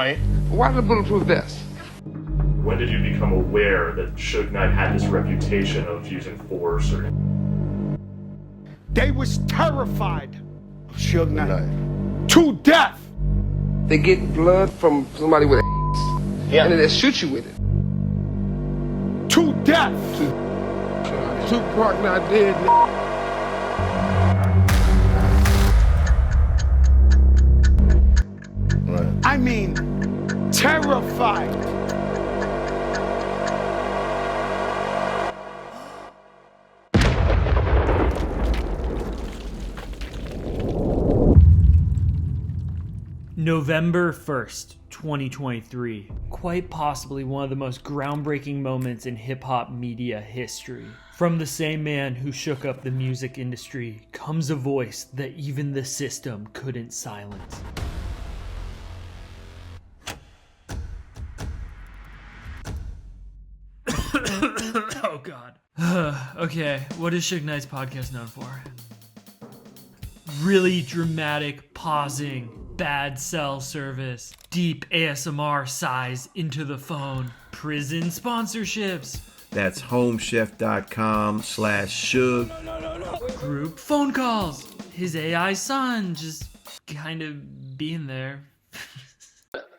Right? Why the bulletproof vest? When did you become aware that Suge Knight had this reputation of using force or... They was terrified of Suge Knight. To death! They get blood from somebody with and then they shoot you with it. To death! Tupac not dead. Right. I mean, terrified. November 1st, 2023. Quite possibly one of the most groundbreaking moments in hip-hop media history. From the same man who shook up the music industry comes a voice that even the system couldn't silence. Oh God. Okay, what is Suge Knight's podcast known for? Really dramatic pausing, bad cell service, deep ASMR sighs into the phone, prison sponsorships. That's homechef.com/Suge. Group phone calls. His AI son just kind of being there.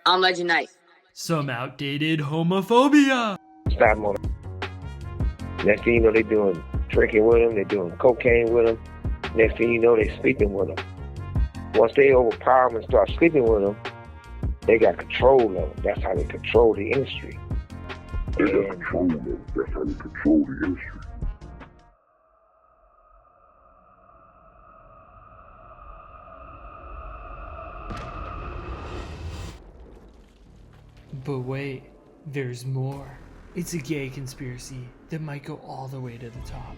I'm Legend Knight. Some outdated homophobia. Stop them on it. Next thing you know, they doing drinking with them, they doing cocaine with them. Next thing you know, they sleeping with them. Once they overpower them and start sleeping with them, they got control of them. That's how they control the industry. That's how they control the industry. But wait, there's more. It's a gay conspiracy that might go all the way to the top.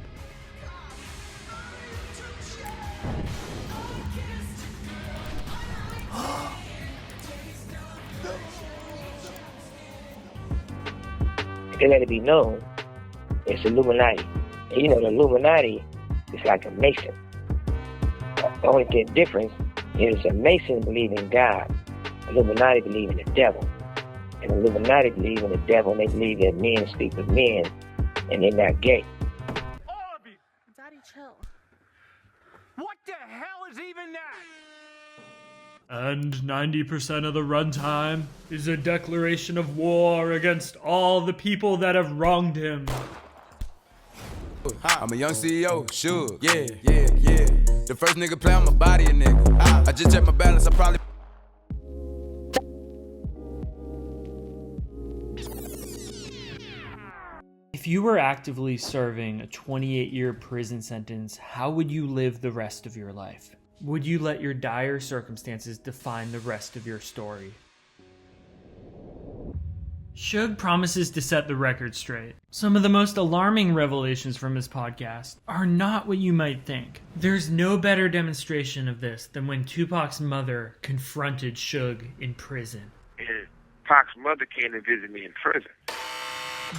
They let it be known it's Illuminati. And you know, the Illuminati is like a Mason. The only difference is a Mason believe in God. Illuminati believe in the devil. And Illuminati believe in the devil, and they believe that men sleep with men, and they're not gay. All of you! Daddy, chill. What the hell is even that? And 90% of the runtime is a declaration of war against all the people that have wronged him. I'm a young CEO, Suge. Yeah. The first nigga play on my body, a nigga. I just checked my balance, I probably... If you were actively serving a 28-year prison sentence, how would you live the rest of your life? Would you let your dire circumstances define the rest of your story? Suge promises to set the record straight. Some of the most alarming revelations from his podcast are not what you might think. There's no better demonstration of this than when Tupac's mother confronted Suge in prison. And Pac's mother came to visit me in prison.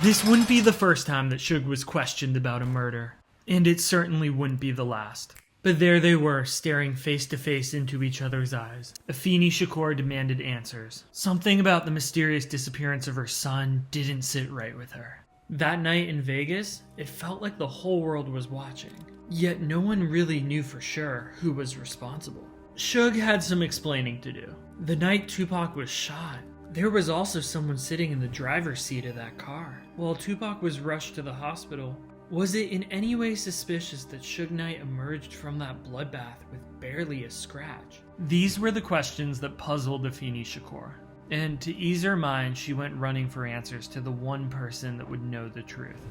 This wouldn't be the first time that Suge was questioned about a murder, and it certainly wouldn't be the last. But there they were, staring face to face into each other's eyes. Afeni Shakur demanded answers. Something about the mysterious disappearance of her son didn't sit right with her. That night in Vegas, it felt like the whole world was watching. Yet no one really knew for sure who was responsible. Suge had some explaining to do. The night Tupac was shot, there was also someone sitting in the driver's seat of that car. While Tupac was rushed to the hospital, was it in any way suspicious that Suge Knight emerged from that bloodbath with barely a scratch? These were the questions that puzzled Afeni Shakur. And to ease her mind, she went running for answers to the one person that would know the truth.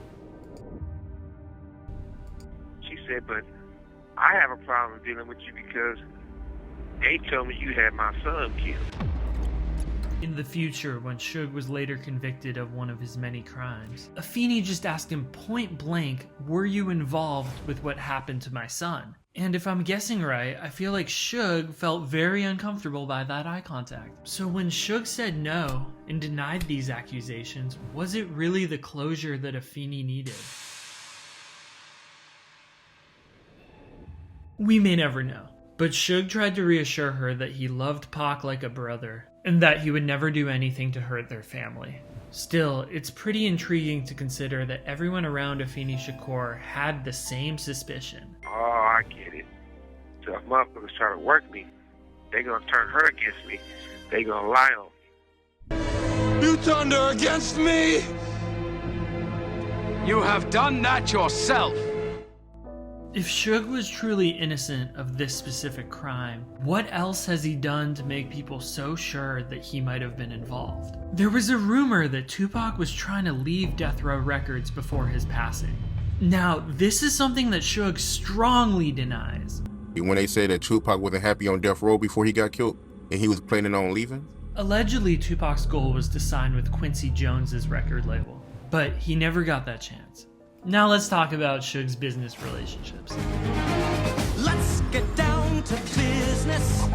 She said, but I have a problem dealing with you because they told me you had my son killed. In the future, when Suge was later convicted of one of his many crimes, Afeni just asked him point blank, were you involved with what happened to my son? And if I'm guessing right, I feel like Suge felt very uncomfortable by that eye contact. So when Suge said no and denied these accusations, was it really the closure that Afeni needed? We may never know. But Suge tried to reassure her that he loved Pac like a brother, and that he would never do anything to hurt their family. Still, it's pretty intriguing to consider that everyone around Afeni Shakur had the same suspicion. Oh, I get it. So if motherfuckers try to work me, they gonna turn her against me. They gonna lie on me. You turned her against me! You have done that yourself! If Suge was truly innocent of this specific crime, what else has he done to make people so sure that he might have been involved? There was a rumor that Tupac was trying to leave Death Row Records before his passing. Now, this is something that Suge strongly denies. When they say that Tupac wasn't happy on Death Row before he got killed, and he was planning on leaving? Allegedly, Tupac's goal was to sign with Quincy Jones's record label, but he never got that chance. Now let's talk about Suge's business relationships. Let's get down to business.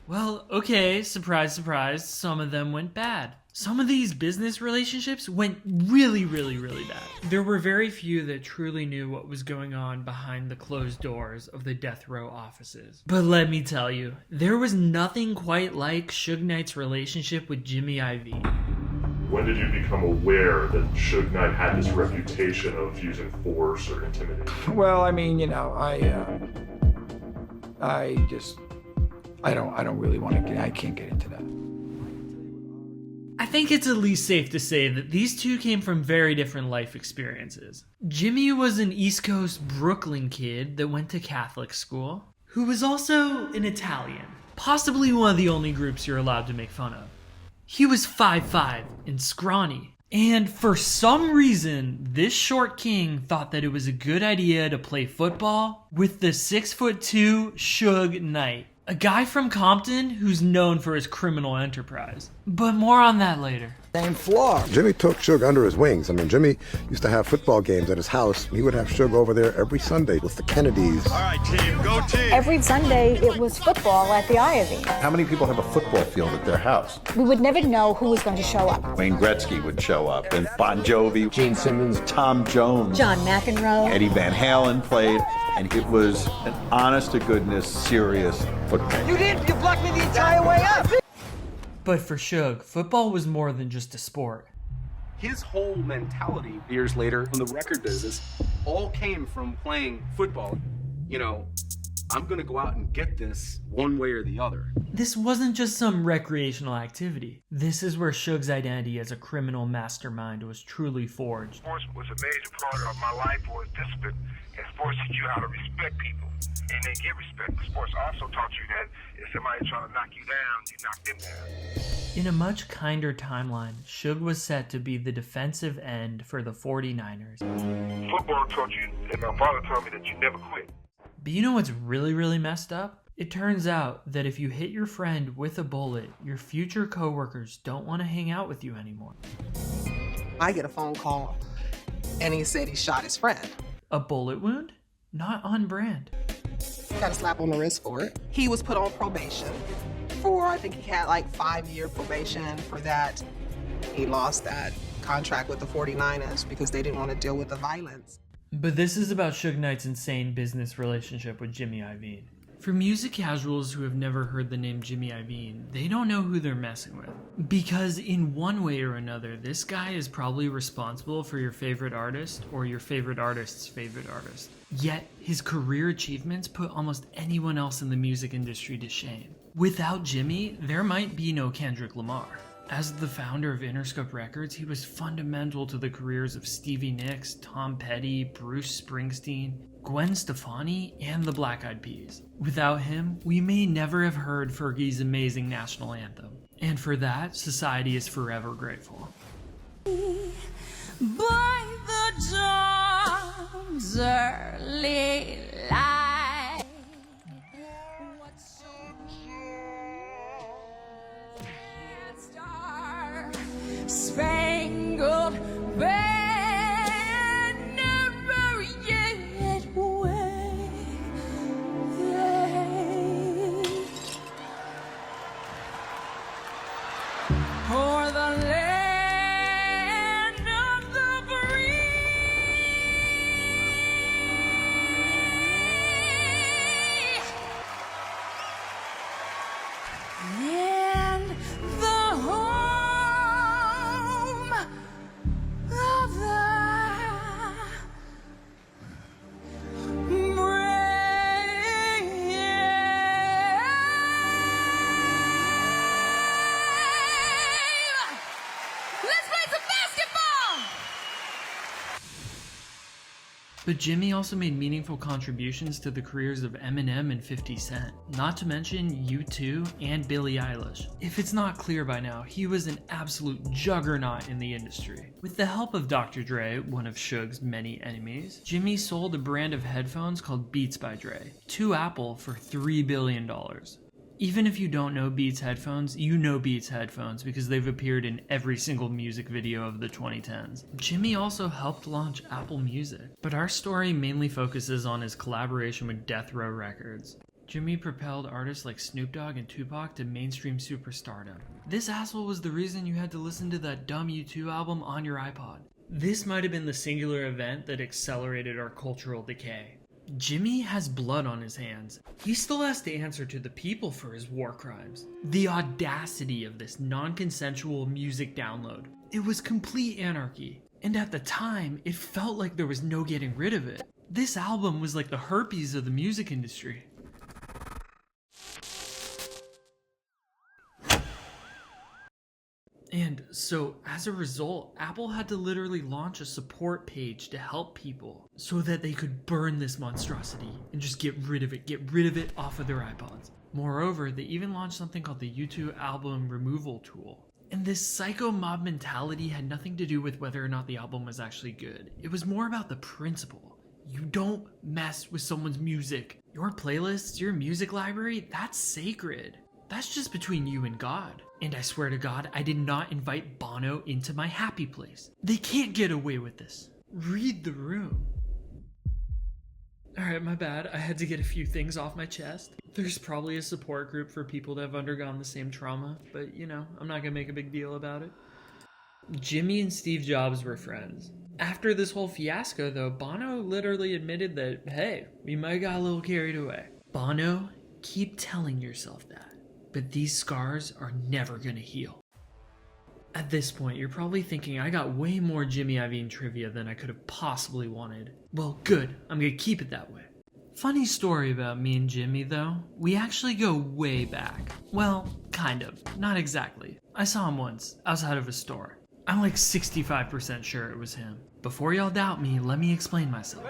Well, okay, surprise, surprise, some of them went bad. Some of these business relationships went really, really, really bad. There were very few that truly knew what was going on behind the closed doors of the Death Row offices. But let me tell you, there was nothing quite like Suge Knight's relationship with Jimmy Iovine. When did you become aware that Suge Knight had this reputation of using force or intimidation? Well, I mean, you know, I don't really want to I can't get into that. I think it's at least safe to say that these two came from very different life experiences. Jimmy was an East Coast Brooklyn kid that went to Catholic school, who was also an Italian, possibly one of the only groups you're allowed to make fun of. He was 5'5" and scrawny, and for some reason, this short king thought that it was a good idea to play football with the 6'2" Suge Knight, a guy from Compton who's known for his criminal enterprise. But more on that later. Same flaw. Jimmy took Suge under his wings. I mean, Jimmy used to have football games at his house. He would have Suge over there every Sunday with the Kennedys. All right, team, go team. Every Sunday, it was football at the Iovine. How many people have a football field at their house? We would never know who was going to show up. Wayne Gretzky would show up, and Bon Jovi, Gene Simmons, Tom Jones, John McEnroe, Eddie Van Halen played, and it was an honest-to-goodness, serious football. You did! You blocked me the entire way up! But for Suge, football was more than just a sport. His whole mentality, years later, in the record business, all came from playing football. You know, I'm gonna go out and get this one way or the other. This wasn't just some recreational activity. This is where Suge's identity as a criminal mastermind was truly forged. Sports was a major part of my life was discipline, and sports teach you how to respect people, and they get respect. Sports also taught you that if somebody trying to knock you down, you knock them down. In a much kinder timeline, Suge was set to be the defensive end for the 49ers. Football taught you, and my father told me that you never quit. But you know what's really, really messed up? It turns out that if you hit your friend with a bullet, your future coworkers don't want to hang out with you anymore. I get a phone call, and he said he shot his friend. A bullet wound? Not on brand. Got a slap on the wrist for it. He was put on probation for, I think he had like 5-year probation for that. He lost that contract with the 49ers because they didn't want to deal with the violence. But this is about Suge Knight's insane business relationship with Jimmy Iovine. For music casuals who have never heard the name Jimmy Iovine, they don't know who they're messing with. Because in one way or another, this guy is probably responsible for your favorite artist or your favorite artist's favorite artist. Yet, his career achievements put almost anyone else in the music industry to shame. Without Jimmy, there might be no Kendrick Lamar. As the founder of Interscope Records, he was fundamental to the careers of Stevie Nicks, Tom Petty, Bruce Springsteen, Gwen Stefani, and the Black Eyed Peas. Without him, we may never have heard Fergie's amazing national anthem. And for that, society is forever grateful. By the dawn's early light, spangled banner yet wave. For the land of the free. But Jimmy also made meaningful contributions to the careers of Eminem and 50 Cent, not to mention U2 and Billie Eilish. If it's not clear by now, he was an absolute juggernaut in the industry. With the help of Dr. Dre, one of Suge's many enemies, Jimmy sold a brand of headphones called Beats by Dre to Apple for $3 billion. Even if you don't know Beats headphones, you know Beats headphones because they've appeared in every single music video of the 2010s. Jimmy also helped launch Apple Music, but our story mainly focuses on his collaboration with Death Row Records. Jimmy propelled artists like Snoop Dogg and Tupac to mainstream superstardom. This asshole was the reason you had to listen to that dumb U2 album on your iPod. This might have been the singular event that accelerated our cultural decay. Jimmy has blood on his hands. He still has to answer to the people for his war crimes. The audacity of this non-consensual music download. It was complete anarchy. And at the time, it felt like there was no getting rid of it. This album was like the herpes of the music industry. And so, as a result, Apple had to literally launch a support page to help people so that they could burn this monstrosity and just get rid of it off of their iPods. Moreover, they even launched something called the YouTube album removal tool. And this psycho mob mentality had nothing to do with whether or not the album was actually good. It was more about the principle. You don't mess with someone's music. Your playlists, your music library, that's sacred. That's just between you and God. And I swear to God, I did not invite Bono into my happy place. They can't get away with this. Read the room. Alright, my bad. I had to get a few things off my chest. There's probably a support group for people that have undergone the same trauma, but you know, I'm not gonna make a big deal about it. Jimmy and Steve Jobs were friends. After this whole fiasco though, Bono literally admitted that, hey, we might have got a little carried away. Bono, keep telling yourself that. But these scars are never gonna heal. At this point, you're probably thinking I got way more Jimmy Iovine trivia than I could have possibly wanted. Well, good, I'm gonna keep it that way. Funny story about me and Jimmy though, we actually go way back. Well, kind of, not exactly. I saw him once, outside of a store. I'm like 65% sure it was him. Before y'all doubt me, let me explain myself.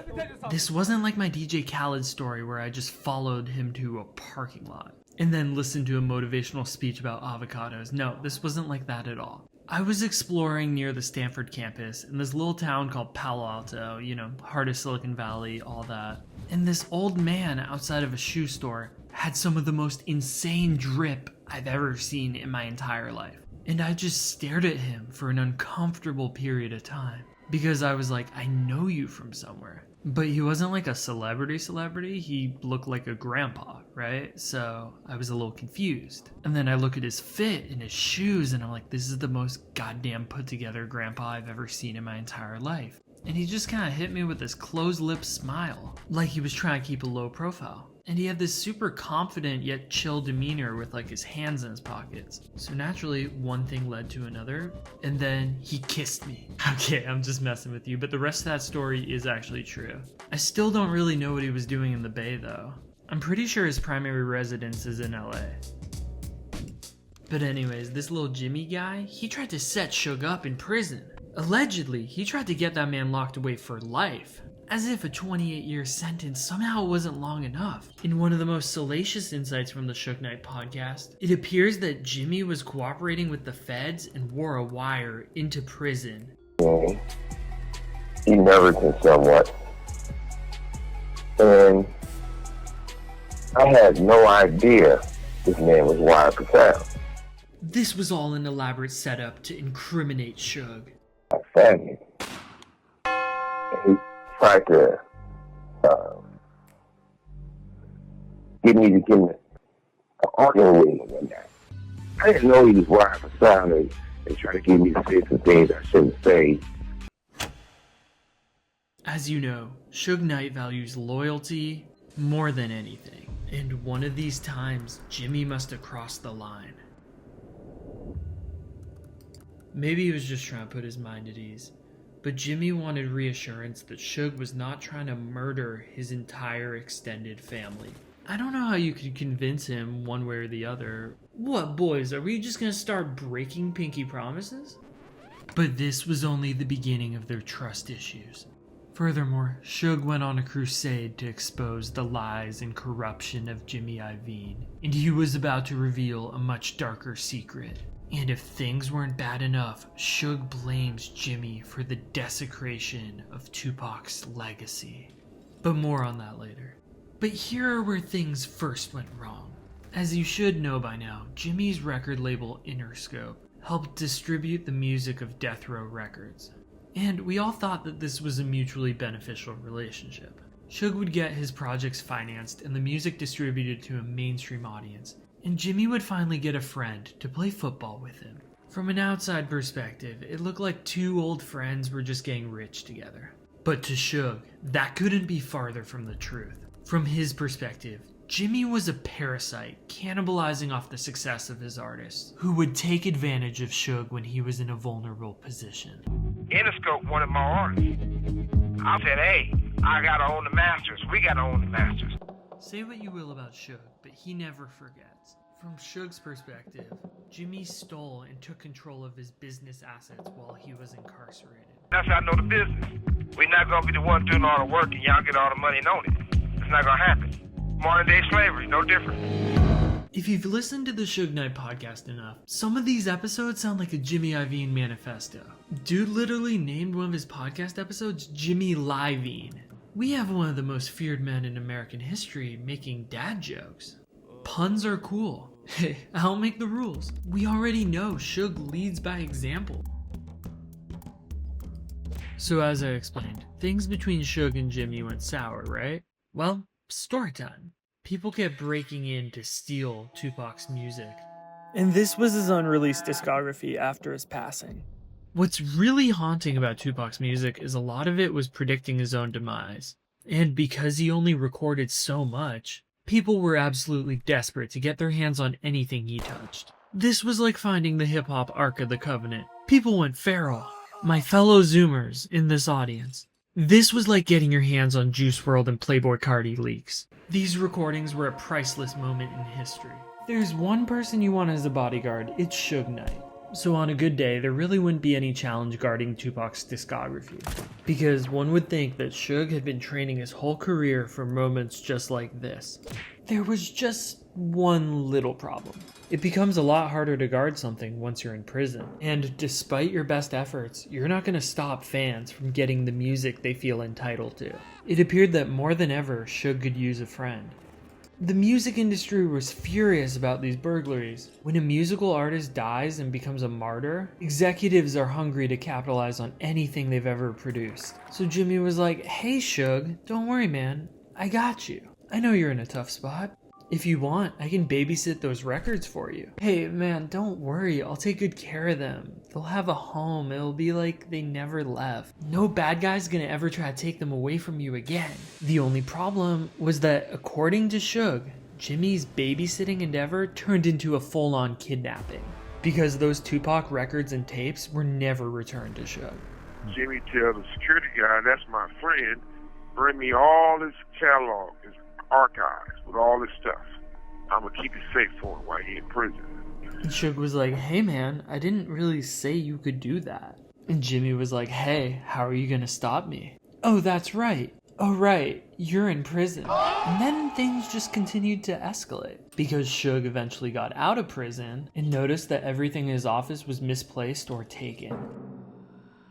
This wasn't like my DJ Khaled story where I just followed him to a parking lot and then listened to a motivational speech about avocados. No, this wasn't like that at all. I was exploring near the Stanford campus in this little town called Palo Alto, you know, heart of Silicon Valley, all that. And this old man outside of a shoe store had some of the most insane drip I've ever seen in my entire life. And I just stared at him for an uncomfortable period of time. Because I was like, I know you from somewhere. But he wasn't like a celebrity. He looked like a grandpa, right? So I was a little confused. And then I look at his fit and his shoes and I'm like, this is the most goddamn put together grandpa I've ever seen in my entire life. And he just kind of hit me with this closed lip smile, like he was trying to keep a low profile. And he had this super confident yet chill demeanor with like his hands in his pockets. So naturally, one thing led to another, and then he kissed me. Okay, I'm just messing with you, but the rest of that story is actually true. I still don't really know what he was doing in the Bay though. I'm pretty sure his primary residence is in LA. But anyways, this little Jimmy guy, he tried to set Suge up in prison. Allegedly, he tried to get that man locked away for life. As if a 28-year sentence somehow wasn't long enough. In one of the most salacious insights from the Suge Knight podcast, it appears that Jimmy was cooperating with the feds and wore a wire into prison. He never did somewhat. And I had no idea this man was wired for sound. This was all an elaborate setup to incriminate Suge. I found him. He tried to get me to give him an argument with him one day. I didn't know he was wired for sound and trying to get me to say some things I shouldn't say. As you know, Suge Knight values loyalty more than anything. And one of these times, Jimmy must have crossed the line. Maybe he was just trying to put his mind at ease. But Jimmy wanted reassurance that Suge was not trying to murder his entire extended family. I don't know how you could convince him one way or the other. What, boys, are we just gonna start breaking pinky promises? But this was only the beginning of their trust issues. Furthermore, Suge went on a crusade to expose the lies and corruption of Jimmy Iovine, and he was about to reveal a much darker secret. And if things weren't bad enough, Suge blames Jimmy for the desecration of Tupac's legacy. But more on that later. But here are where things first went wrong. As you should know by now, Jimmy's record label Interscope helped distribute the music of Death Row Records. And we all thought that this was a mutually beneficial relationship. Suge would get his projects financed and the music distributed to a mainstream audience, and Jimmy would finally get a friend to play football with him. From an outside perspective, it looked like two old friends were just getting rich together. But to Suge, that couldn't be farther from the truth. From his perspective, Jimmy was a parasite cannibalizing off the success of his artists, who would take advantage of Suge when he was in a vulnerable position. Interscope wanted my artists. I said, hey, I gotta own the masters. We gotta own the masters. Say what you will about Suge, but he never forgets. From Suge's perspective, Jimmy stole and took control of his business assets while he was incarcerated. That's how I know the business. We're not gonna be the one doing all the work and y'all get all the money and own it. It's not gonna happen. Modern day slavery, no different. If you've listened to the Suge Knight podcast enough, some of these episodes sound like a Jimmy Iovine manifesto. Dude literally named one of his podcast episodes Jimmy Livine. We have one of the most feared men in American history making dad jokes. Puns are cool. Hey, I'll make the rules. We already know Suge leads by example. So as I explained, things between Suge and Jimmy went sour, right? Well, story time. People kept breaking in to steal Tupac's music. And this was his unreleased discography after his passing. What's really haunting about Tupac's music is a lot of it was predicting his own demise. And because he only recorded so much, people were absolutely desperate to get their hands on anything he touched. This was like finding the hip-hop Ark of the Covenant. People went feral. My fellow Zoomers in this audience. This was like getting your hands on Juice WRLD and Playboy Carti leaks. These recordings were a priceless moment in history. There's one person you want as a bodyguard, it's Suge Knight. So on a good day, there really wouldn't be any challenge guarding Tupac's discography. Because one would think that Suge had been training his whole career for moments just like this. There was just one little problem. It becomes a lot harder to guard something once you're in prison. And despite your best efforts, you're not going to stop fans from getting the music they feel entitled to. It appeared that more than ever, Suge could use a friend. The music industry was furious about these burglaries. When a musical artist dies and becomes a martyr, executives are hungry to capitalize on anything they've ever produced. So Jimmy was like, hey Suge, don't worry man, I got you. I know you're in a tough spot. If you want, I can babysit those records for you. Hey man, don't worry, I'll take good care of them. They'll have a home, it'll be like they never left. No bad guy's gonna ever try to take them away from you again. The only problem was that, according to Suge, Jimmy's babysitting endeavor turned into a full-on kidnapping. Because those Tupac records and tapes were never returned to Suge. Jimmy tell the security guy, that's my friend, bring me all his catalog, his archives with all this stuff. I'm gonna keep it safe for him while he's in prison. And Suge was like, hey man, I didn't really say you could do that. And Jimmy was like, hey, how are you gonna stop me? Oh, that's right. Oh right, you're in prison. And then things just continued to escalate. Because Suge eventually got out of prison and noticed that everything in his office was misplaced or taken.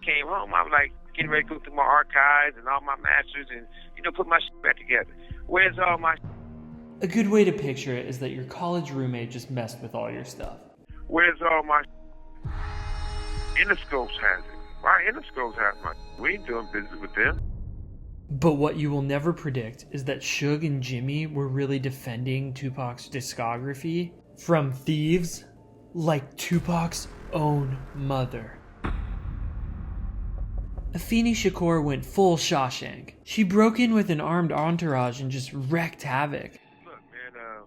Came home, I was like getting ready to go through my archives and all my masters and, put my shit back together. Where's all my... A good way to picture it is that your college roommate just messed with all your stuff. Where's all my... Interscope has it. Why Interscope has my... We ain't doing business with them. But what you will never predict is that Suge and Jimmy were really defending Tupac's discography from thieves like Tupac's own mother. Afeni Shakur went full Shawshank. She broke in with an armed entourage and just wreaked havoc. Look, man,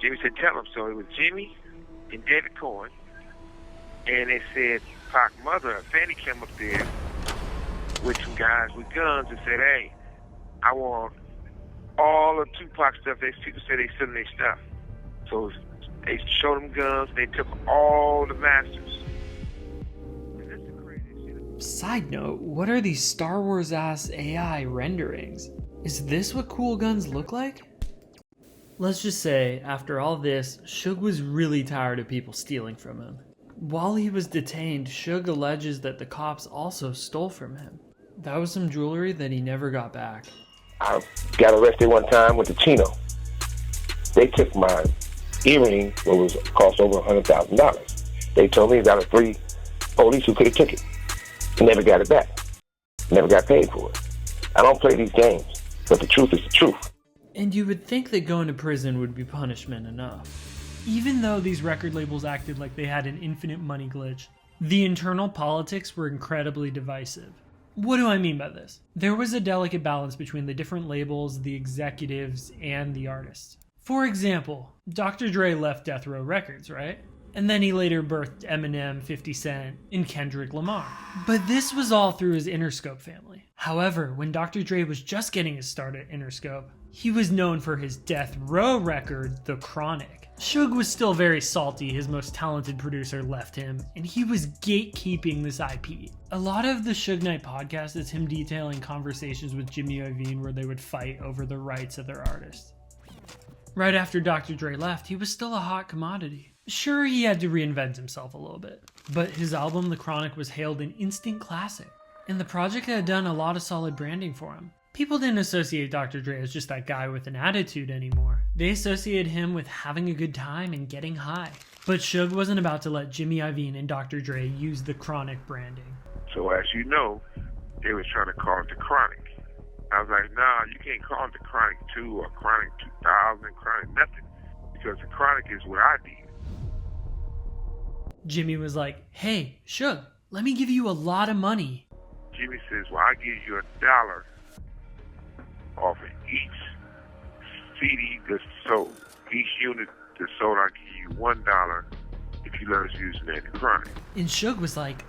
Jimmy said tell him so. It was Jimmy and David Cohen, and they said Pac's mother, Fanny, came up there with some guys with guns and said, hey, I want all of Tupac stuff. People say they selling their stuff. So they showed them guns, and they took all the masters. Side note, what are these Star Wars ass AI renderings? Is this what cool guns look like? Let's just say, after all this, Suge was really tired of people stealing from him. While he was detained, Suge alleges that the cops also stole from him. That was some jewelry that he never got back. I got arrested one time with the Chino. They took my earring, what was cost over $100,000. They told me about 3 police who could have took it. Never got it back. Never got paid for it. I don't play these games, but the truth is the truth. And you would think that going to prison would be punishment enough. Even though these record labels acted like they had an infinite money glitch, the internal politics were incredibly divisive. What do I mean by this? There was a delicate balance between the different labels, the executives, and the artists. For example, Dr. Dre left Death Row Records, right? And then he later birthed Eminem, 50 Cent, and Kendrick Lamar. But this was all through his Interscope family. However, when Dr. Dre was just getting his start at Interscope, he was known for his Death Row record, The Chronic. Suge was still very salty, his most talented producer left him, and he was gatekeeping this IP. A lot of the Suge Knight podcast is him detailing conversations with Jimmy Iovine where they would fight over the rights of their artists. Right after Dr. Dre left, he was still a hot commodity. Sure, he had to reinvent himself a little bit, but his album The Chronic was hailed an instant classic, and the project had done a lot of solid branding for him. People didn't associate Dr. Dre as just that guy with an attitude anymore. They associated him with having a good time and getting high. But Suge wasn't about to let Jimmy Iovine and Dr. Dre use the Chronic branding. So as you know, they was trying to call it The Chronic. I was like, nah, you can't call it The Chronic 2 or Chronic 2000, Chronic nothing, because The Chronic is what I did. Jimmy was like, hey, Suge, let me give you a lot of money. Jimmy says, well, I give you $1 off of each CD that's sold. Each unit that's sold, I give you $1 if you let us use it in The Chronic. And Suge was like,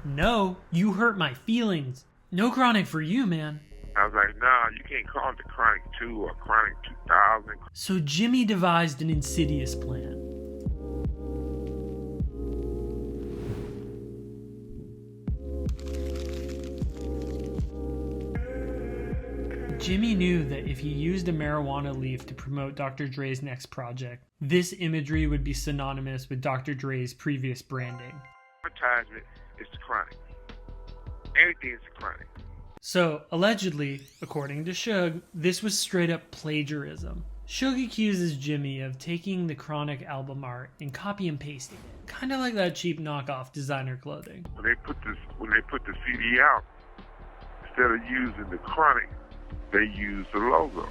no, you hurt my feelings. No Chronic for you, man. I was like, nah, you can't call it The Chronic 2 or Chronic 2000. So Jimmy devised an insidious plan. Jimmy knew that if he used a marijuana leaf to promote Dr. Dre's next project, this imagery would be synonymous with Dr. Dre's previous branding. Advertisement is The Chronic. Everything is The Chronic. So, allegedly, according to Suge, this was straight up plagiarism. Suge accuses Jimmy of taking the Chronic album art and copy and pasting it. Kind of like that cheap knockoff designer clothing. When they put the CD out, instead of using The Chronic, they used the logo.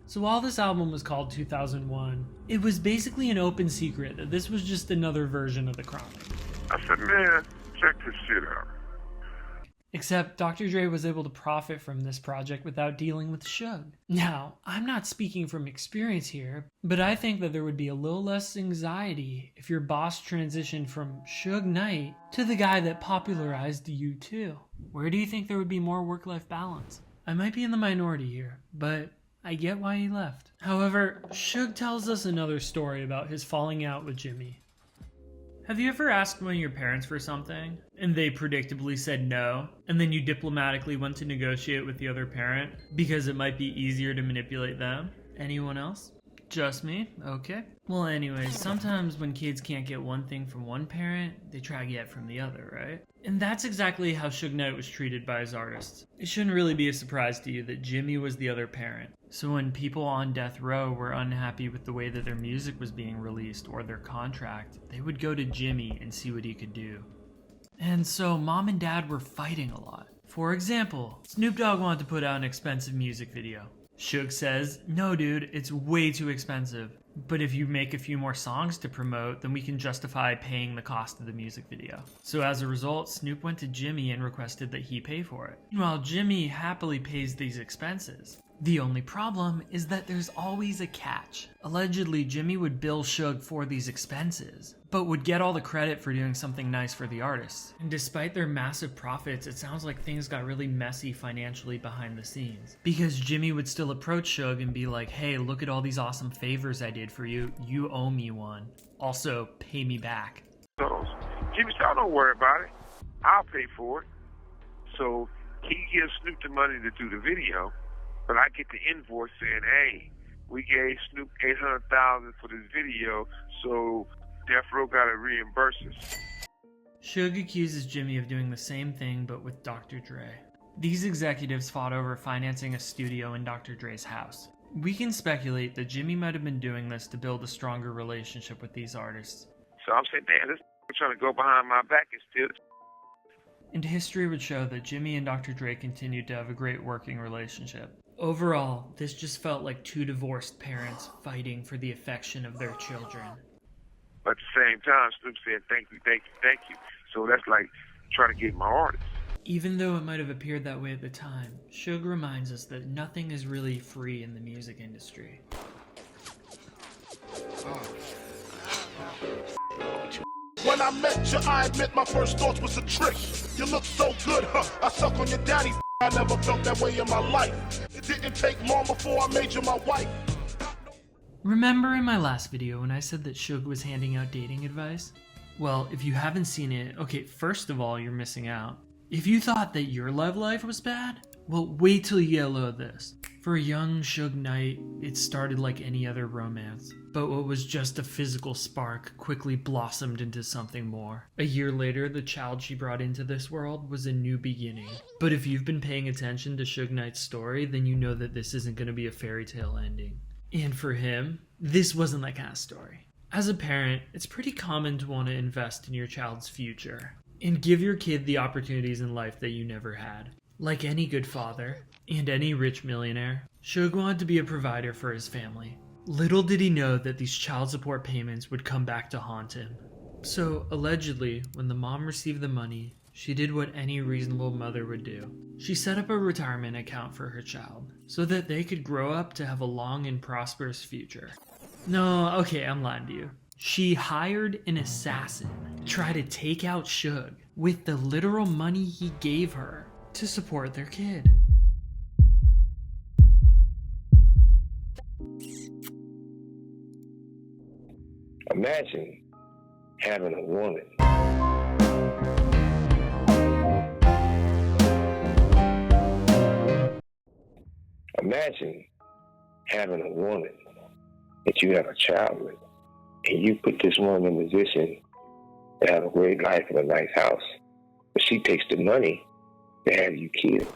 So while this album was called 2001, it was basically an open secret that this was just another version of the Chronic. I said, man, check this shit out. Except Dr. Dre was able to profit from this project without dealing with Suge. Now, I'm not speaking from experience here, but I think that there would be a little less anxiety if your boss transitioned from Suge Knight to the guy that popularized U2. Where do you think there would be more work-life balance? I might be in the minority here, but I get why he left. However, Suge tells us another story about his falling out with Jimmy. Have you ever asked one of your parents for something, and they predictably said no, and then you diplomatically went to negotiate with the other parent because it might be easier to manipulate them? Anyone else? Just me? Okay. Well, anyways, sometimes when kids can't get one thing from one parent, they try to get it from the other, right? And that's exactly how Suge Knight was treated by his artists. It shouldn't really be a surprise to you that Jimmy was the other parent. So when people on death row were unhappy with the way that their music was being released or their contract, they would go to Jimmy and see what he could do. And so mom and dad were fighting a lot. For example, Snoop Dogg wanted to put out an expensive music video. Suge says, no dude, it's way too expensive. But if you make a few more songs to promote, then we can justify paying the cost of the music video. So as a result, Snoop went to Jimmy and requested that he pay for it. Meanwhile, Jimmy happily pays these expenses. The only problem is that there's always a catch. Allegedly, Jimmy would bill Suge for these expenses, but would get all the credit for doing something nice for the artists. And despite their massive profits, it sounds like things got really messy financially behind the scenes. Because Jimmy would still approach Suge and be like, hey, look at all these awesome favors I did for you. You owe me one. Also, pay me back. So Jimmy said, don't worry about it. I'll pay for it. So he gives Snoop the money to do the video, but I get the invoice saying, hey, we gave Snoop $800,000 for this video, so Death Row gotta reimburse us. Suge accuses Jimmy of doing the same thing but with Dr. Dre. These executives fought over financing a studio in Dr. Dre's house. We can speculate that Jimmy might have been doing this to build a stronger relationship with these artists. So I'm saying, damn, this trying to go behind my back and steal. And history would show that Jimmy and Dr. Dre continued to have a great working relationship. Overall, this just felt like two divorced parents fighting for the affection of their children. But at the same time, Snoop said, thank you, thank you, thank you. So that's like trying to get my artists. Even though it might have appeared that way at the time, Suge reminds us that nothing is really free in the music industry. When I met you, I admit my first thoughts was a trick. You look so good, huh? I suck on your daddy. I never felt that way in my life. It didn't take long before I made you my wife. Remember in my last video when I said that Suge was handing out dating advice? Well, if you haven't seen it, okay, first of all, you're missing out. If you thought that your love life was bad, well, wait till you get a load of this. For a young Suge Knight, it started like any other romance. But what was just a physical spark quickly blossomed into something more. A year later, the child she brought into this world was a new beginning. But if you've been paying attention to Suge Knight's story, then you know that this isn't going to be a fairy tale ending. And for him, this wasn't that kind of story. As a parent, it's pretty common to want to invest in your child's future and give your kid the opportunities in life that you never had. Like any good father, and any rich millionaire, Suge wanted to be a provider for his family. Little did he know that these child support payments would come back to haunt him. So, allegedly, when the mom received the money, she did what any reasonable mother would do. She set up a retirement account for her child, so that they could grow up to have a long and prosperous future. No, okay, I'm lying to you. She hired an assassin to try to take out Suge with the literal money he gave her to support their kid. Imagine having a woman that you have a child with, and you put this woman in a position to have a great life and a nice house, but she takes the money to have you killed.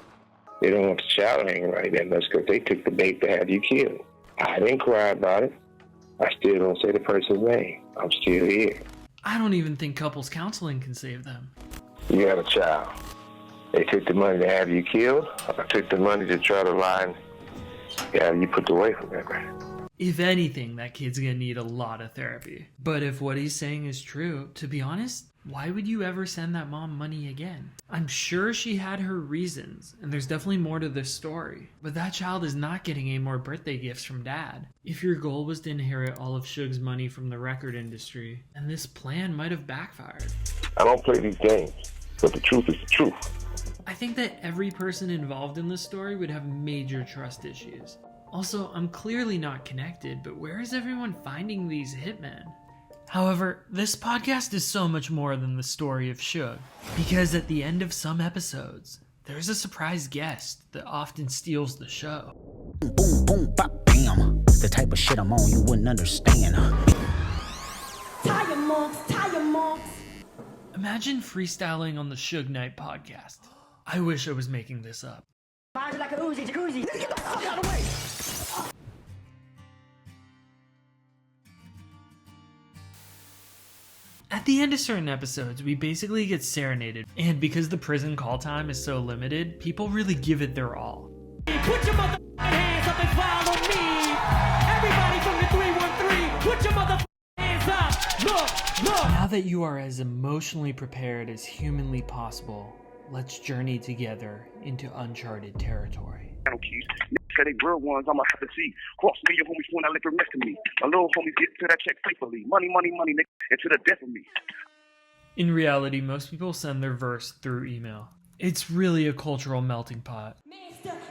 They don't want the child hanging right that much because they took the bait to have you killed. I didn't cry about it. I still don't say the person's name. I'm still here. I don't even think couples counseling can save them. You have a child. They took the money to have you killed. I took the money to try to lie and have you put away from that man. If anything, that kid's gonna need a lot of therapy. But if what he's saying is true, to be honest, why would you ever send that mom money again? I'm sure she had her reasons, and there's definitely more to this story. But that child is not getting any more birthday gifts from dad. If your goal was to inherit all of Suge's money from the record industry, then this plan might have backfired. I don't play these games, but the truth is the truth. I think that every person involved in this story would have major trust issues. Also, I'm clearly not connected, but where is everyone finding these hitmen? However, this podcast is so much more than the story of Suge, because at the end of some episodes, there's a surprise guest that often steals the show. Boom, boom, bop, bam. The type of shit I'm on you wouldn't understand. Tire marks. Imagine freestyling on the Suge Knight podcast. I wish I was making this up. Like a Uzi, jacuzzi. Get the fuck out of the way. At the end of certain episodes, we basically get serenaded, and because the prison call time is so limited, people really give it their all. Put your motherfucking hands up and follow me. Everybody from the 313, put your motherfucking hands up. Look. Now that you are as emotionally prepared as humanly possible, let's journey together into uncharted territory. They real ones, I'ma have to see. Cross me, your homies when I liquor next to me. My little homies get to that check faithfully. Money, nigga, and to the death of me. In reality, most people send their verse through email. It's really a cultural melting pot.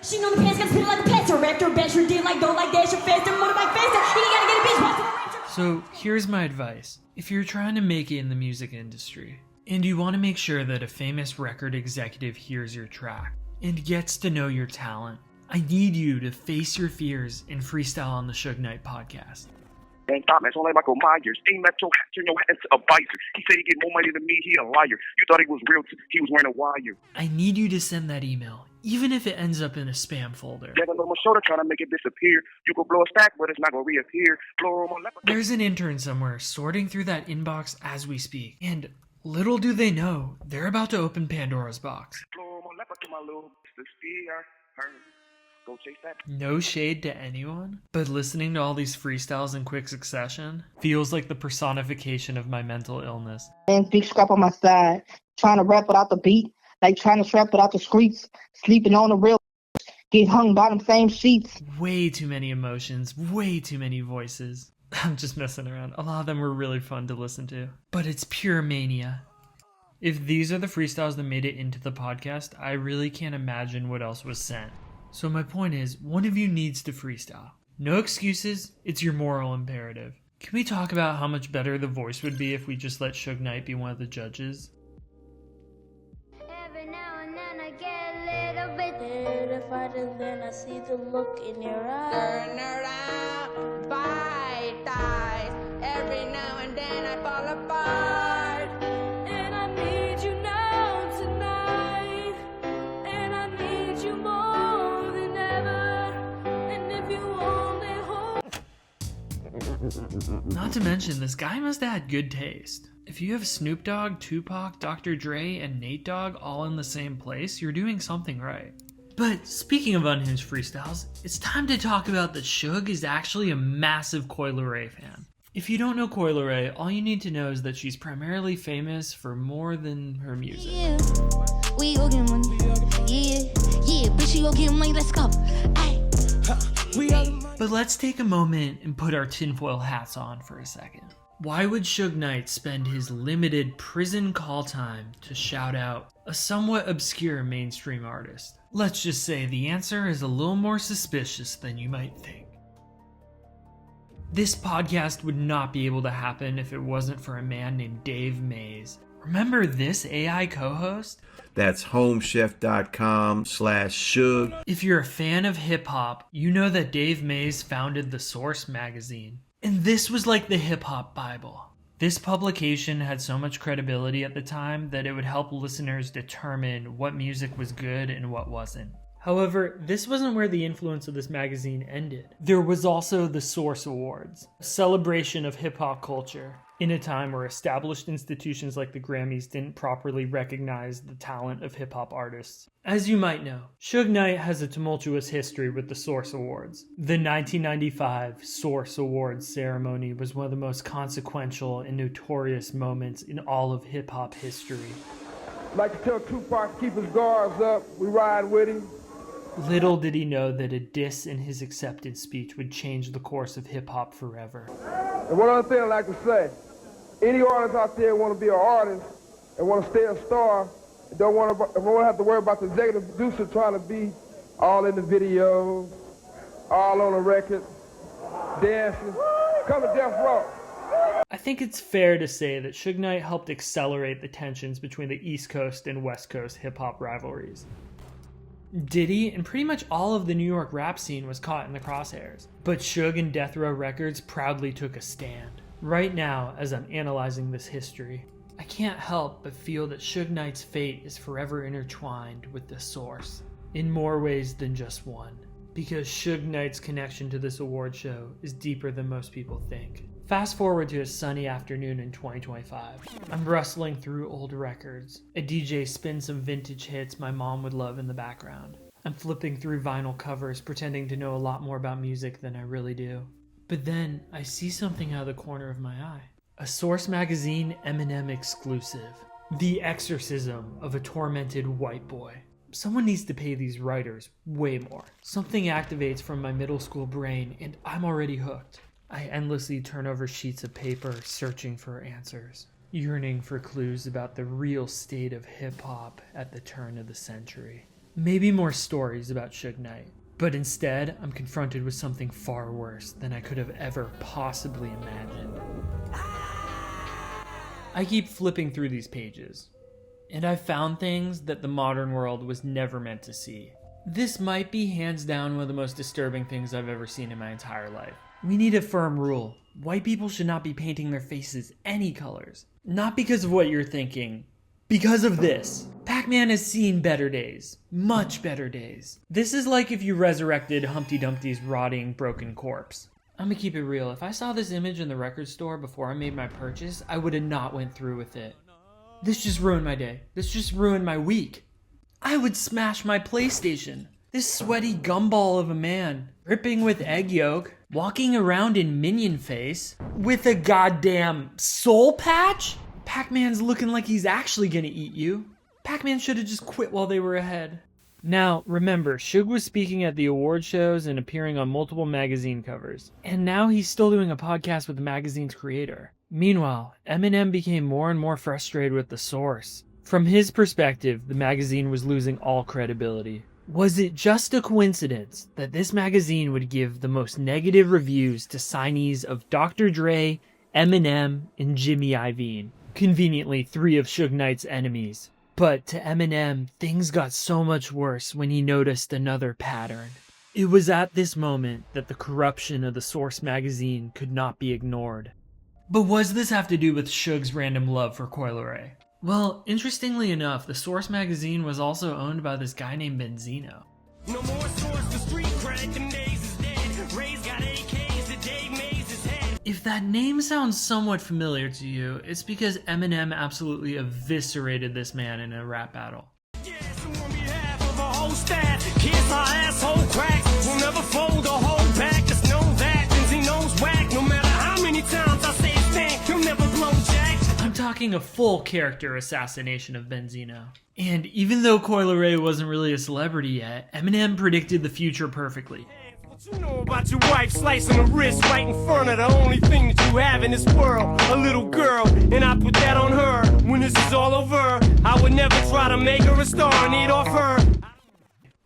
She know the pants got spit like a pants director. Bet your did like don't like dash your faster. Motorbike faster. You gotta get a bitch. So here's my advice. If you're trying to make it in the music industry, And you want to make sure that a famous record executive hears your track and gets to know your talent. I need you to face your fears and freestyle on the Suge Knight podcast. Ain't thought man, only Michael Myers. Ain't met your hat, turn your hat into a visor. He said he get more money than me, he a liar. You thought he was real, he was wearing a wire. I need you to send that email, even if it ends up in a spam folder. Get a little shoulder trying to make it disappear. You could blow a stack, but it's not gonna reappear. Blow him on left. There's an intern somewhere sorting through that inbox as we speak. And little do they know, they're about to open Pandora's box. Blow him on left to my little spear. Go chase that. No shade to anyone, but listening to all these freestyles in quick succession feels like the personification of my mental illness. And big scrap on my side, trying to rap without the beat, like trying to rap without the streets, sleeping on the real, get hung by them same sheets. Way too many emotions, way too many voices. I'm just messing around. A lot of them were really fun to listen to, but it's pure mania. If these are the freestyles that made it into the podcast, I really can't imagine what else was sent. So my point is, one of you needs to freestyle. No excuses, it's your moral imperative. Can we talk about how much better the voice would be if we just let Suge Knight be one of the judges? Every now and then I get a little bit terrified, and then I see the look in your eyes. Turn around, bite eyes. Every now and then I fall apart, and I need you now tonight, and I need you more than ever, and if you only hold. Not to mention, this guy must have had good taste. If you have Snoop Dogg, Tupac, Dr. Dre, and Nate Dogg all in the same place, you're doing something right. But speaking of unhinged freestyles, it's time to talk about that Suge is actually a massive Coi Leray fan. If you don't know Coi Leray, all you need to know is that she's primarily famous for more than her music. Yeah, we go get money. Yeah, bitch, you go get money. Let's go. But let's take a moment and put our tinfoil hats on for a second. Why would Suge Knight spend his limited prison call time to shout out a somewhat obscure mainstream artist? Let's just say the answer is a little more suspicious than you might think. This podcast would not be able to happen if it wasn't for a man named Dave Mays. Remember this AI co-host? That's homechef.com/Suge. If you're a fan of hip-hop, you know that Dave Mays founded The Source magazine. And this was like the hip-hop Bible. This publication had so much credibility at the time that it would help listeners determine what music was good and what wasn't. However, this wasn't where the influence of this magazine ended. There was also the Source Awards, a celebration of hip-hop culture, in a time where established institutions like the Grammys didn't properly recognize the talent of hip-hop artists. As you might know, Suge Knight has a tumultuous history with the Source Awards. The 1995 Source Awards ceremony was one of the most consequential and notorious moments in all of hip-hop history. Like to tell Tupac to keep his guards up, we ride with him. Little did he know that a diss in his acceptance speech would change the course of hip-hop forever. And one other thing I'd like to say, any artist out there want to be an artist and want to stay a star, and don't want to have to worry about the executive producer trying to be all in the videos, all on the record, dancing, come to Death Row. I think it's fair to say that Suge Knight helped accelerate the tensions between the East Coast and West Coast hip-hop rivalries. Diddy and pretty much all of the New York rap scene was caught in the crosshairs, but Suge and Death Row Records proudly took a stand. Right now, as I'm analyzing this history, I can't help but feel that Suge Knight's fate is forever intertwined with the Source, in more ways than just one, because Suge Knight's connection to this award show is deeper than most people think. Fast forward to a sunny afternoon in 2025. I'm rustling through old records. A DJ spins some vintage hits my mom would love in the background. I'm flipping through vinyl covers, pretending to know a lot more about music than I really do. But then I see something out of the corner of my eye. A Source magazine Eminem exclusive. The exorcism of a tormented white boy. Someone needs to pay these writers way more. Something activates from my middle school brain and I'm already hooked. I endlessly turn over sheets of paper, searching for answers, yearning for clues about the real state of hip-hop at the turn of the century. Maybe more stories about Suge Knight, but instead, I'm confronted with something far worse than I could have ever possibly imagined. I keep flipping through these pages, and I found things that the modern world was never meant to see. This might be hands down one of the most disturbing things I've ever seen in my entire life. We need a firm rule. White people should not be painting their faces any colors. Not because of what you're thinking, because of this. Pac-Man has seen better days. Much better days. This is like if you resurrected Humpty Dumpty's rotting, broken corpse. I'm gonna keep it real. If I saw this image in the record store before I made my purchase, I would have not went through with it. This just ruined my day. This just ruined my week. I would smash my PlayStation. This sweaty gumball of a man, dripping with egg yolk, walking around in minion face, with a goddamn soul patch? Pac-Man's looking like he's actually gonna eat you. Pac-Man should have just quit while they were ahead. Now, remember, Suge was speaking at the award shows and appearing on multiple magazine covers. And now he's still doing a podcast with the magazine's creator. Meanwhile, Eminem became more and more frustrated with the source. From his perspective, the magazine was losing all credibility. Was it just a coincidence that this magazine would give the most negative reviews to signees of Dr. Dre, Eminem, and Jimmy Iovine? Conveniently, 3 of Suge Knight's enemies. But to Eminem, things got so much worse when he noticed another pattern. It was at this moment that the corruption of the Source magazine could not be ignored. But what does this have to do with Suge's random love for Coi Leray? Well, interestingly enough, the Source magazine was also owned by this guy named Benzino. No more source for street credit, them days is dead. Ray's got AKs that Dave Mays his head. If that name sounds somewhat familiar to you, it's because Eminem absolutely eviscerated this man in a rap battle. Yes, on behalf of a whole staff, kiss our asshole cracks. We'll never fold a whole back, just know that Benzino's whack. No matter how many times I say stank, he'll never blow jack. I'm talking a full character assassination of Benzino. And even though Coi Leray wasn't really a celebrity yet, Eminem predicted the future perfectly. What you know about your wife slicing her wrist right in front of the only thing that you have in this world, a little girl, and I put that on her. When this is all over, I would never try to make her a star and eat off her.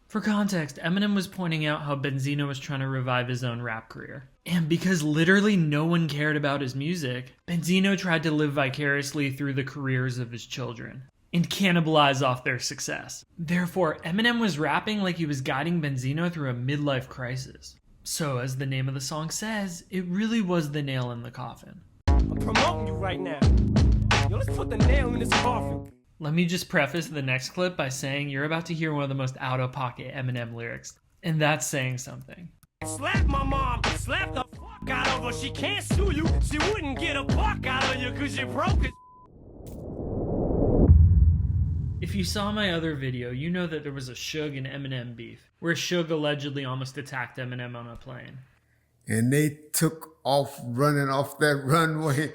For context, Eminem was pointing out how Benzino was trying to revive his own rap career. And because literally no one cared about his music, Benzino tried to live vicariously through the careers of his children and cannibalize off their success. Therefore, Eminem was rapping like he was guiding Benzino through a midlife crisis. So, as the name of the song says, it really was the nail in the coffin. I'm promoting you right now. Yo, let's put the nail in this coffin. Let me just preface the next clip by saying you're about to hear one of the most out-of-pocket Eminem lyrics. And that's saying something. Slap my mom, slap the fuck out of her. She can't sue you. She wouldn't get a buck out of you because you broke it. If you saw my other video, you know that there was a Suge and Eminem beef, where Suge allegedly almost attacked Eminem on a plane. And they took off running off that runway,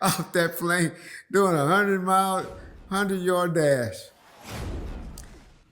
off that plane, doing 100-yard dash.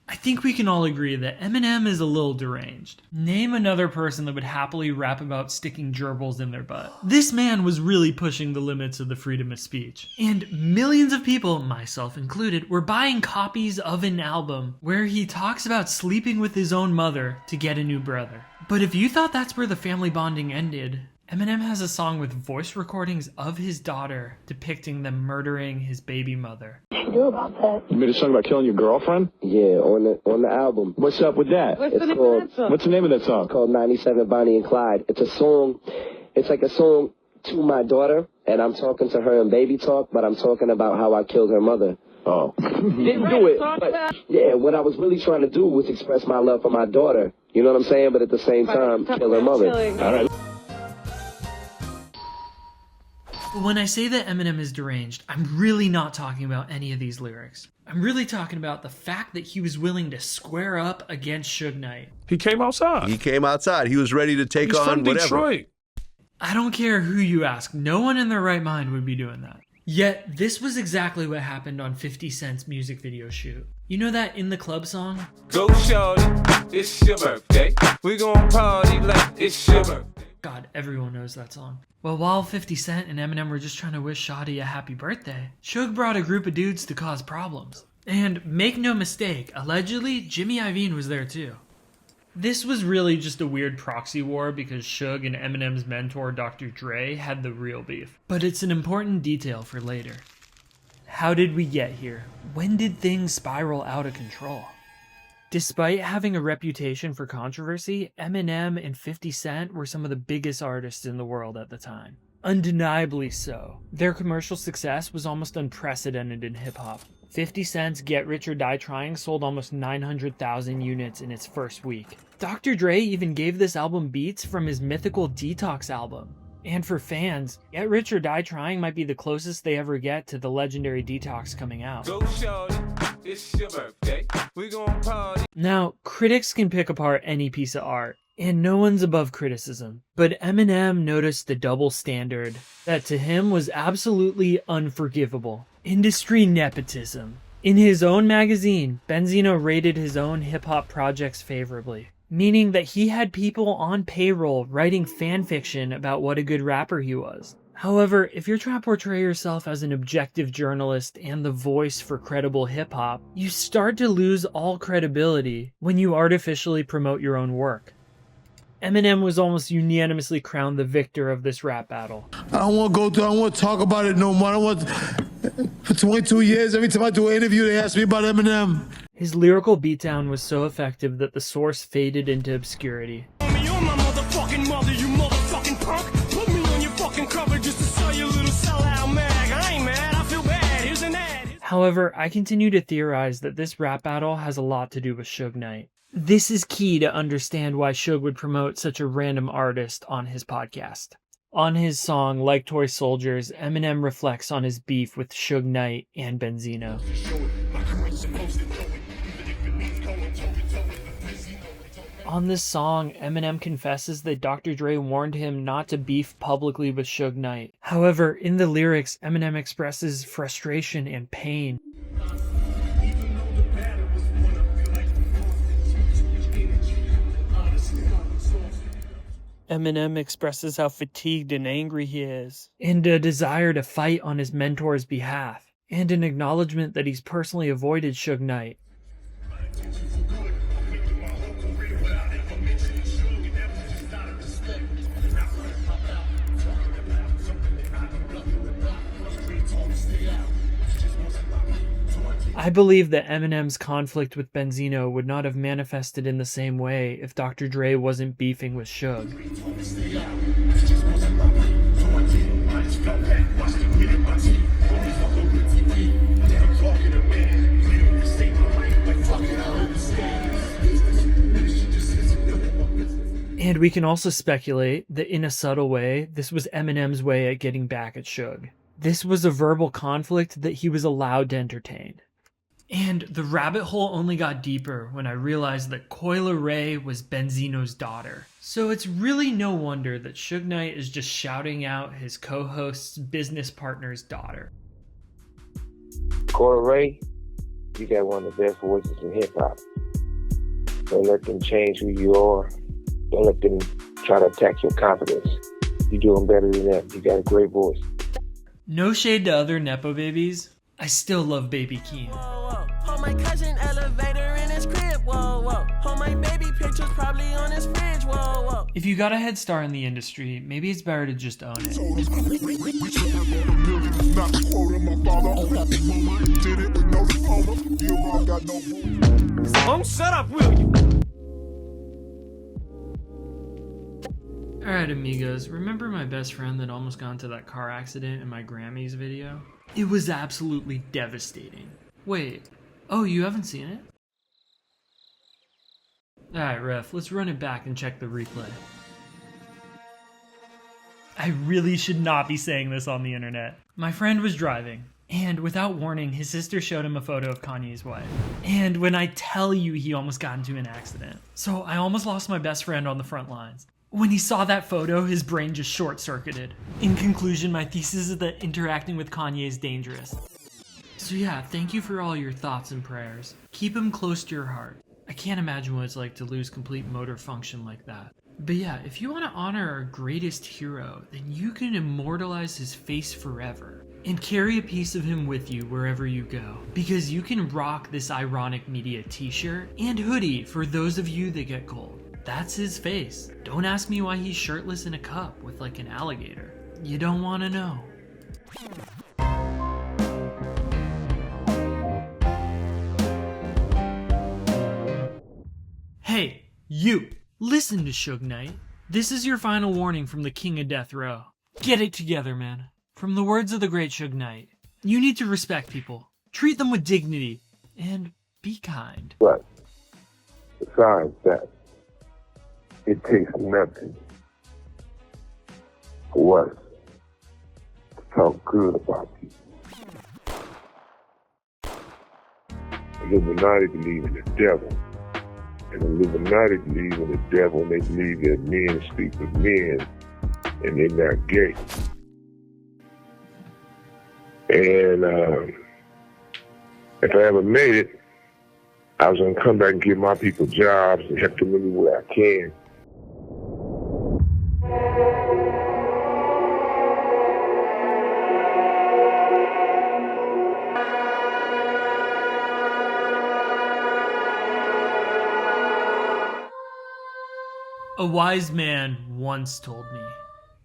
I think we can all agree that Eminem is a little deranged. Name another person that would happily rap about sticking gerbils in their butt. This man was really pushing the limits of the freedom of speech. And millions of people, myself included, were buying copies of an album where he talks about sleeping with his own mother to get a new brother. But if you thought that's where the family bonding ended, Eminem has a song with voice recordings of his daughter depicting them murdering his baby mother. What you do about that? You made a song about killing your girlfriend? Yeah, on the album. What's up with that? What's the name of that song? What's the name of that song? It's called 97 Bonnie and Clyde. It's a song, it's like a song to my daughter, and I'm talking to her in baby talk, but I'm talking about how I killed her mother. Oh. Didn't do it, but yeah, what I was really trying to do was express my love for my daughter. You know what I'm saying? But at the same time, kill her mother. All right. But when I say that Eminem is deranged, I'm really not talking about any of these lyrics. I'm really talking about the fact that he was willing to square up against Suge Knight. He came outside. He came outside. He was ready to take on from whatever. Detroit. I don't care who you ask. No one in their right mind would be doing that. Yet, this was exactly what happened on 50 Cent's music video shoot. You know that In the Club song? Go shorty, it's your birthday. We gon' party like it's your birthday. God, everyone knows that song. Well, while 50 Cent and Eminem were just trying to wish Shawty a happy birthday, Suge brought a group of dudes to cause problems. And make no mistake, allegedly, Jimmy Iovine was there too. This was really just a weird proxy war because Suge and Eminem's mentor Dr. Dre had the real beef. But it's an important detail for later. How did we get here? When did things spiral out of control? Despite having a reputation for controversy, Eminem and 50 Cent were some of the biggest artists in the world at the time. Undeniably so. Their commercial success was almost unprecedented in hip-hop. 50 Cent's Get Rich or Die Trying sold almost 900,000 units in its first week. Dr. Dre even gave this album beats from his mythical Detox album. And for fans, Get Rich or Die Trying might be the closest they ever get to the legendary Detox coming out. Go shorty, it's your birthday. We gon' party. Now, critics can pick apart any piece of art, and no one's above criticism. But Eminem noticed the double standard that to him was absolutely unforgivable. Industry nepotism. In his own magazine, Benzino rated his own hip-hop projects favorably, meaning that he had people on payroll writing fan fiction about what a good rapper he was. However, if you're trying to portray yourself as an objective journalist and the voice for credible hip-hop, you start to lose all credibility when you artificially promote your own work. Eminem was almost unanimously crowned the victor of this rap battle. I don't want to go through, I don't want to talk about it no more. I don't want, for 22 years, every time I do an interview, they ask me about Eminem. His lyrical beatdown was so effective that the source faded into obscurity. You're my motherfucking mother, you motherfucking punk. Put me on your fucking cover just to sell your little sellout mag. I ain't mad, I feel bad. Here's an ad. However, I continue to theorize that this rap battle has a lot to do with Suge Knight. This is key to understand why Suge would promote such a random artist on his podcast. On his song, Like Toy Soldiers, Eminem reflects on his beef with Suge Knight and Benzino. On this song, Eminem confesses that Dr. Dre warned him not to beef publicly with Suge Knight. However, in the lyrics, Eminem expresses frustration and pain. Eminem expresses how fatigued and angry he is, and a desire to fight on his mentor's behalf, and an acknowledgement that he's personally avoided Suge Knight. I believe that Eminem's conflict with Benzino would not have manifested in the same way if Dr. Dre wasn't beefing with Suge. And we can also speculate that in a subtle way, this was Eminem's way at getting back at Suge. This was a verbal conflict that he was allowed to entertain. And the rabbit hole only got deeper when I realized that Coyle Ray was Benzino's daughter. So it's really no wonder that Suge Knight is just shouting out his co-host's business partner's daughter. Coyle Ray, you got one of the best voices in hip-hop. Don't let them change who you are. Don't let them try to attack your confidence. You're doing better than them. You got a great voice. No shade to other Nepo babies, I still love Baby Keem. Hold my cousin elevator in his crib, whoa, whoa. Hold my baby pictures probably on his fridge, whoa, whoa. If you got a head start in the industry, maybe it's better to just own it. Don't shut up, will you? Alright amigos, remember my best friend that almost got into that car accident in my Grammys video? It was absolutely devastating. Wait, oh, you haven't seen it? Alright ref, let's run it back and check the replay. I really should not be saying this on the internet. My friend was driving, and without warning, his sister showed him a photo of Kanye's wife. And when I tell you, he almost got into an accident. So I almost lost my best friend on the front lines. When he saw that photo, his brain just short-circuited. In conclusion, my thesis is that interacting with Kanye is dangerous. So yeah, thank you for all your thoughts and prayers. Keep him close to your heart. I can't imagine what it's like to lose complete motor function like that. But yeah, if you want to honor our greatest hero, then you can immortalize his face forever. And carry a piece of him with you wherever you go, because you can rock this Ironic Media t-shirt and hoodie for those of you that get cold. That's his face. Don't ask me why he's shirtless in a cup with like an alligator. You don't want to know. Hey, you! Listen to Suge Knight. This is your final warning from the King of Death Row. Get it together, man. From the words of the great Suge Knight, you need to respect people, treat them with dignity, and be kind. But besides that, it takes nothing for us to talk good about people. Illuminati believe in the devil. And the Illuminati believe in the devil, and they believe that men sleep with men, and they're not gay. And if I ever made it, I was going to come back and give my people jobs and help them any way I can. A wise man once told me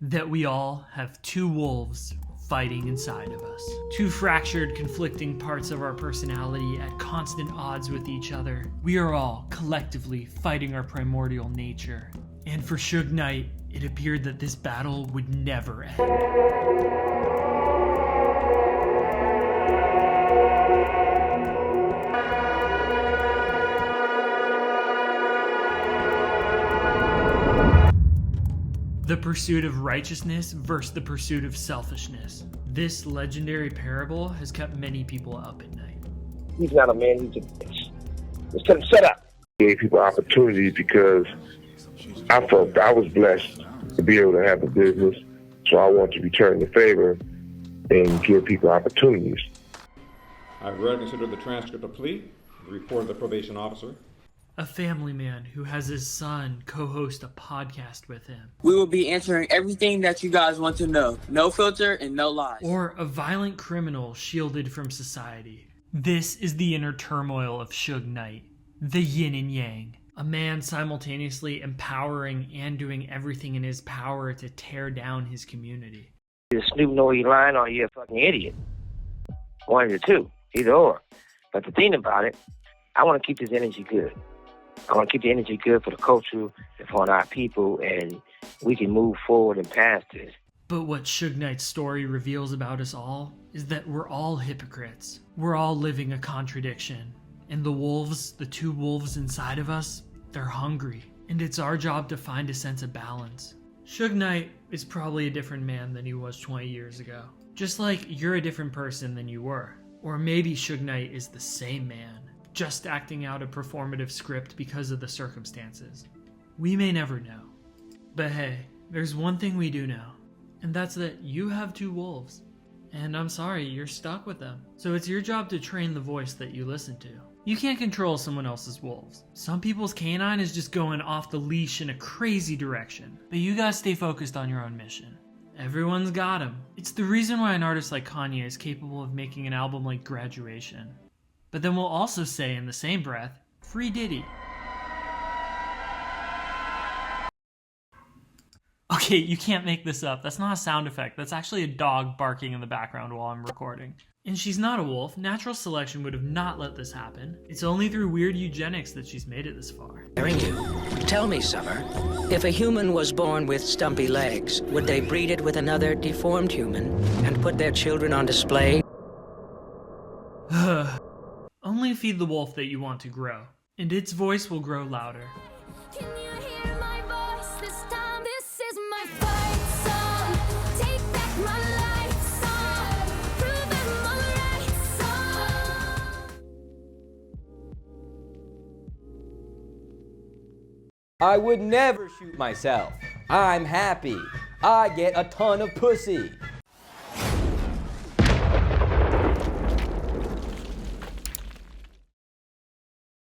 that we all have two wolves fighting inside of us. Two fractured, conflicting parts of our personality at constant odds with each other. We are all collectively fighting our primordial nature. And for Suge Knight, it appeared that this battle would never end. The pursuit of righteousness versus the pursuit of selfishness. This legendary parable has kept many people up at night. He's not a man, he's a bitch. Just tell him, shut up. Gave people opportunities because I felt I was blessed to be able to have a business, so I want to return the favor and give people opportunities. I've read and considered the transcript of plea, the report of the probation officer. A family man who has his son co-host a podcast with him. We will be answering everything that you guys want to know. No filter and no lies. Or a violent criminal shielded from society. This is the inner turmoil of Suge Knight. The yin and yang. A man simultaneously empowering and doing everything in his power to tear down his community. You're a snoop, know you lying, or you're a fucking idiot. One of the two. Either or. But the thing about it, I want to keep this energy good. I want to keep the energy good for the culture and for our people, and we can move forward and past this. But what Suge Knight's story reveals about us all is that we're all hypocrites. We're all living a contradiction. And the wolves, the two wolves inside of us, they're hungry. And it's our job to find a sense of balance. Suge Knight is probably a different man than he was 20 years ago. Just like you're a different person than you were. Or maybe Suge Knight is the same man, just acting out a performative script because of the circumstances. We may never know. But hey, there's one thing we do know, and that's that you have two wolves. And I'm sorry, you're stuck with them. So it's your job to train the voice that you listen to. You can't control someone else's wolves. Some people's canine is just going off the leash in a crazy direction. But you gotta stay focused on your own mission. Everyone's got him. It's the reason why an artist like Kanye is capable of making an album like Graduation. But then we'll also say in the same breath, free Diddy. Okay, you can't make this up. That's not a sound effect. That's actually a dog barking in the background while I'm recording. And she's not a wolf. Natural selection would have not let this happen. It's only through weird eugenics that she's made it this far. Tell me, Summer, if a human was born with stumpy legs, would they breed it with another deformed human and put their children on display? Only feed the wolf that you want to grow, and its voice will grow louder. Can you hear my voice this time? This is my fight song. Take back my life song. Prove I'm alright song. I would never shoot myself. I'm happy. I get a ton of pussy.